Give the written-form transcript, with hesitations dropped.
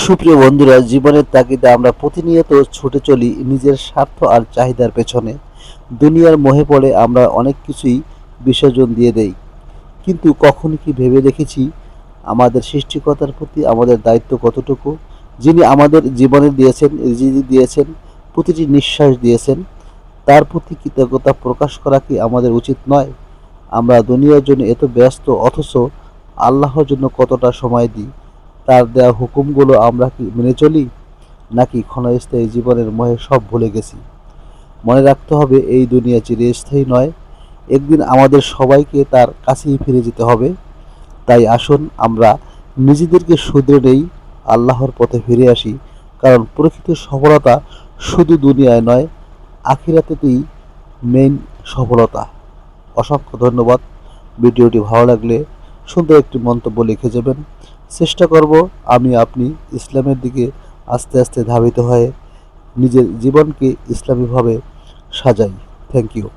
সুপ্রিয় বন্ধুরা, জীবনের তাগিদে আমরা প্রতিনিয়ত ছুটে চলি নিজের স্বার্থ আর চাহিদার পেছনে। দুনিয়ার মোহে পড়ে আমরা অনেক কিছুই বিসর্জন দিয়ে দেই, কিন্তু কখনো কি ভেবে দেখেছি আমাদের সৃষ্টিকর্তার প্রতি আমাদের দায়িত্ব কতটুকু? যিনি আমাদের জীবনে দিয়েছেন, রিজিক দিয়েছেন, প্রতিটি নিঃশ্বাস দিয়েছেন, তার প্রতি কৃতজ্ঞতা প্রকাশ করা কি আমাদের উচিত নয়? আমরা দুনিয়ার জন্য এত ব্যস্ত, অথচ আল্লাহর জন্য কতটা সময় দিই? তার দেওয়া হুকুমগুলো আমরা কি মেনে চলি, নাকি ক্ষণস্থায়ী জীবনের মোহে সব ভুলে গেছি? মনে রাখতে হবে, এই দুনিয়া চিরস্থায়ী নয়। একদিন আমাদের সবাইকে তার কাছেই ফিরে যেতে হবে। তাই আসুন আমরা নিজেদেরকে শুধরে নেই, আল্লাহর পথে ফিরে আসি। কারণ প্রকৃত সফলতা শুধু দুনিয়ায় নয়, আখিরাতেই মেইন সফলতা। অসংখ্য ধন্যবাদ। ভিডিওটি ভালো লাগলে সুন্দর একটি মন্তব্য লিখে যাবেন। চেষ্টা করব আপনি ইসলামের দিকে আস্তে আস্তে ধাবিত হয়ে নিজের জীবনকে ইসলামীভাবে সাজাই। Thank you.